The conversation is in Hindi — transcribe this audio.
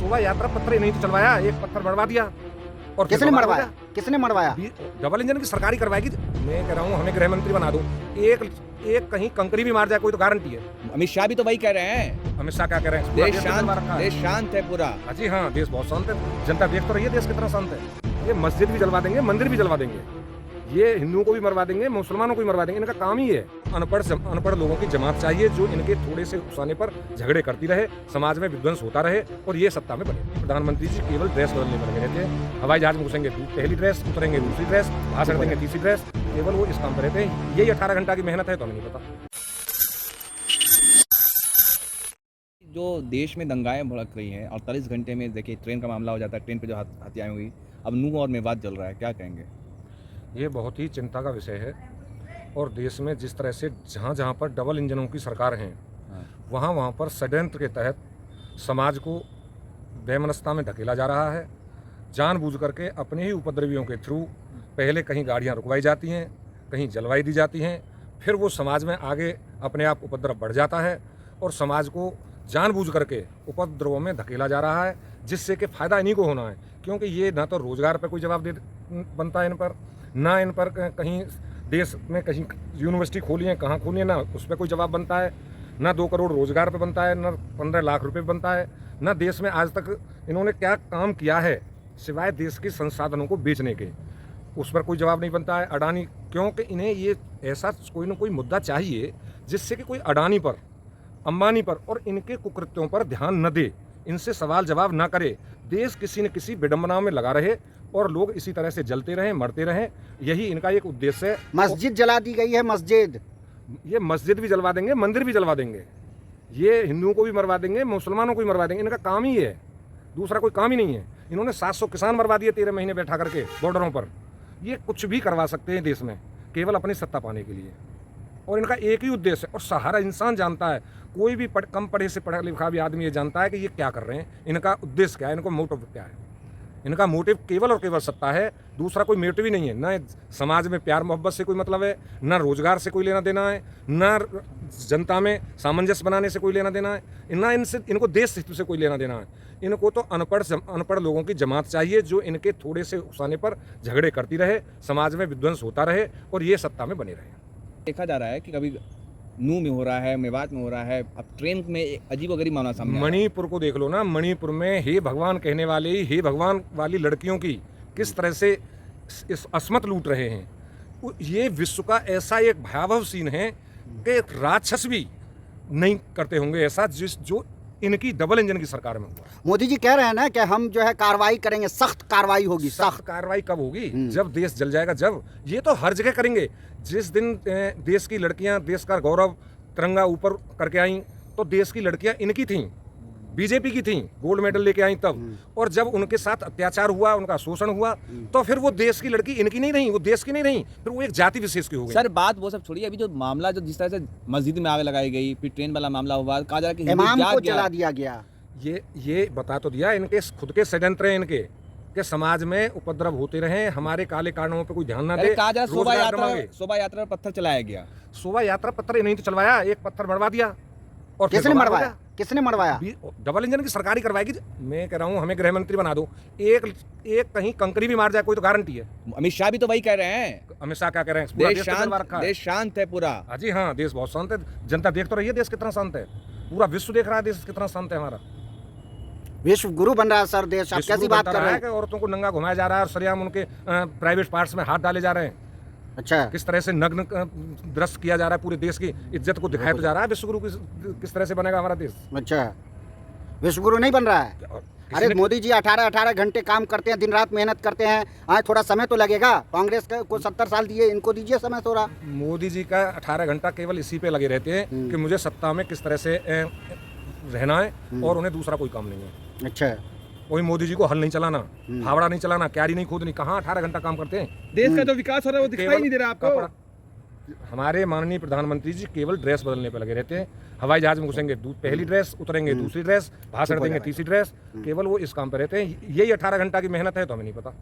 शोभा यात्रा पत्र ही नहीं तो चलवाया, एक पत्थर मरवा दिया। और फिर किसने बवाल हो मरवाया? गया। किसने मरवाया? डबल इंजन की सरकारी करवाएगी। मैं कह रहा हूँ हमें गृह मंत्री बना दो, एक कहीं कंकरी भी मार जाए कोई तो गारंटी है। अमित शाह भी तो वही कह रहे हैं, अमित शाह क्या कह रहे हैं? पूरा देश देश जलवा रखा है। देश शांत है पूरा। हाँ जी हाँ, देश बहुत शांत है। जनता देख तो रही है देश कितना शांत है। ये मस्जिद भी जलवा देंगे, मंदिर भी जलवा देंगे, ये हिंदुओं को भी मरवा देंगे, मुसलमानों को भी मरवा देंगे। इनका काम ही है। अनपढ़ लोगों की जमात चाहिए जो इनके थोड़े से उकसाने पर झगड़े करती रहे, समाज में विध्वंस होता रहे और ये सत्ता में बने। प्रधानमंत्री जी केवल ड्रेस बदलने पर लगे रहते हैं। हवाई जहाज में घुसेंगे पहली ड्रेस, उतरेंगे दूसरी ड्रेस, भाषण देंगे तीसरी ड्रेस, केवल वो इस काम पर रहते हैं। यही 18 घंटा की मेहनत है तो हमें नहीं पता। जो देश में दंगाएं भड़क रही हैं, 48 घंटे में देखिए ट्रेन का मामला हो जाता है, ट्रेन पे जो हत्याएं हुई, अब नूंह और मेवात जल रहा है, क्या कहेंगे? ये बहुत ही चिंता का विषय है और देश में जिस तरह से जहाँ जहाँ पर डबल इंजनों की सरकार हैं, वहाँ पर षड्यंत्र के तहत समाज को वैमनस्यता में धकेला जा रहा है। जानबूझ करके अपने ही उपद्रवियों के थ्रू पहले कहीं गाड़ियाँ रुकवाई जाती हैं, कहीं जलवाई दी जाती हैं, फिर वो समाज में आगे अपने आप उपद्रव बढ़ जाता है और समाज को जानबूझ करके उपद्रवों में धकेला जा रहा है, जिससे कि फ़ायदा इन्हीं को होना है। क्योंकि ये ना तो रोज़गार पर कोई जवाब दे बनता है इन पर, ना इन पर कहीं देश में कहीं यूनिवर्सिटी खोली है, कहाँ खोली है, ना उस पर कोई जवाब बनता है, ना 2 करोड़ रोज़गार पे बनता है, ना 15 लाख रुपए बनता है, ना देश में आज तक इन्होंने क्या काम किया है सिवाय देश के संसाधनों को बेचने के, उस पर कोई जवाब नहीं बनता है। अडानी, क्योंकि इन्हें ये ऐसा कोई ना कोई मुद्दा चाहिए जिससे कि कोई अडानी पर, अंबानी पर और इनके कुकृत्यों पर ध्यान न दे, इनसे सवाल जवाब ना करे, देश किसी न किसी विडंबना में लगा रहे और लोग इसी तरह से जलते रहें, मरते रहें। यही इनका एक उद्देश्य है। मस्जिद जला दी गई है, मस्जिद। ये मस्जिद भी जलवा देंगे, मंदिर भी जलवा देंगे, ये हिंदुओं को भी मरवा देंगे, मुसलमानों को भी मरवा देंगे। इनका काम ही है, दूसरा कोई काम ही नहीं है। इन्होंने 700 किसान मरवा दिए 13 महीने बैठा करके बॉर्डरों पर। ये कुछ भी करवा सकते हैं देश में केवल अपनी सत्ता पाने के लिए, और इनका एक ही उद्देश्य है। और सारा इंसान जानता है, कोई भी कम पढ़े से पढ़ा लिखा भी आदमी ये जानता है कि ये क्या कर रहे हैं, इनका उद्देश्य क्या है, इनको मोटिव क्या है। इनका मोटिव केवल और केवल सत्ता है, दूसरा कोई मोटिव ही नहीं है। न समाज में प्यार मोहब्बत से कोई मतलब है, न रोजगार से कोई लेना देना है, न जनता में सामंजस्य बनाने से कोई लेना देना है, न इनको देश हित से कोई लेना देना है। इनको तो अनपढ़ लोगों की जमात चाहिए जो इनके थोड़े से उकसाने पर झगड़े करती रहे, समाज में विध्वंस होता रहे और ये सत्ता में बने रहे। देखा जा रहा है कि कभी नूंह में हो रहा है, मेवात में हो रहा है, अब ट्रेन में अजीबोगरीब मामला सामने आ रहा है। मणिपुर को देख लो ना, मणिपुर में हे भगवान कहने वाले, हे भगवान वाली लड़कियों की किस तरह से इस असमत लूट रहे हैं। ये विश्व का ऐसा एक भयावह सीन है कि राक्षस भी नहीं करते होंगे ऐसा जो इनकी डबल इंजन की सरकार में हुआ। मोदी जी कह रहे हैं ना कि हम जो है कार्रवाई करेंगे, सख्त कार्रवाई होगी। सख्त कार्रवाई कब होगी? जब देश जल जाएगा। जब ये तो हर जगह करेंगे। जिस दिन देश की लड़कियां देश का गौरव तिरंगा ऊपर करके आई, तो देश की लड़कियां इनकी थीं, बीजेपी की थीं, गोल्ड मेडल लेके आई तब। और जब उनके साथ अत्याचार हुआ, उनका शोषण हुआ, तो फिर वो देश की लड़की इनकी नहीं रही, वो देश की नहीं रही, फिर वो एक जाति विशेष की हो गई। सर बात वो सब छोड़िए, अभी जो मामला जो जिस तरह से मस्जिद में आग लगाई गई, फिर ट्रेन वाला मामला हुआ, कहा जा रहा है कि इमाम हिंदू को जाग जला गया। दिया गया। ये बता तो दिया, इनके खुद के षड्यंत्र हैं इनके, कि समाज में उपद्रव होते रहे, हमारे काले कारणों पे कोई ध्यान ना दे। कहा जा रहा रोजगार शोभा यात्रा पर पत्थर चलाया गया। शोभा यात्रा पत्थर ही नहीं तो चलवाया, एक पत्थर मरवा दिया। और फिर किसने बवाल हो मरवाया? गया। किसने मरवाया? डबल इंजन की सरकारी करवाएगी। मैं कह रहा हूँ हमें गृह मंत्री बना दो, एक कहीं कंकरी भी मार जाए कोई तो गारंटी है। अमित शाह भी तो वही कह रहे हैं, अमित शाह क्या कह रहे हैं? पूरा देश जलवा रखा है। देश शांत है पूरा। हाँ जी हाँ, देश बहुत शांत है। जनता देख तो रही है देश कितना शांत है, पूरा विश्व देख रहा है देश कितना शांत है हमारा। विश्व गुरु बन रहा है सर देश, आप कैसी बात कर रहे हैं? कि औरतों को नंगा घुमाया जा रहा है और सरेआम उनके प्राइवेट पार्ट्स में हाथ डाले जा रहे हैं। अच्छा, किस तरह से नग्न दृश्य किया जा रहा है, पूरे देश की इज्जत को दिखाया तो जा रहा है। विश्वगुरु किस तरह से बनेगा हमारा देश? अच्छा, विश्व गुरु नहीं बन रहा है। अरे मोदी जी 18 घंटे काम करते हैं, दिन रात मेहनत करते हैं। हाँ, थोड़ा समय तो लगेगा। कांग्रेस को 70 साल दिए, इनको दीजिए समय थोड़ा। मोदी जी का 18 घंटा केवल इसी पे लगे रहते हैं कि मुझे सत्ता में किस तरह से रहना है और उन्हें दूसरा कोई काम नहीं है। अच्छा, कोई मोदी जी को हल नहीं चलाना, फावड़ा नहीं चलाना, क्यारी नहीं खोदनी। कहाँ 18 घंटा काम करते हैं? देश का जो विकास हो रहा है वो दिखाई नहीं दे रहा आपको। हमारे माननीय प्रधानमंत्री जी केवल ड्रेस बदलने पर लगे रहते हैं। हवाई जहाज में घुसेंगे पहली ड्रेस, उतरेंगे दूसरी ड्रेस, भाषण देंगे तीसरी ड्रेस, केवल वो इस काम पर रहते हैं। यही 18 घंटा की मेहनत है तो हमें नहीं पता।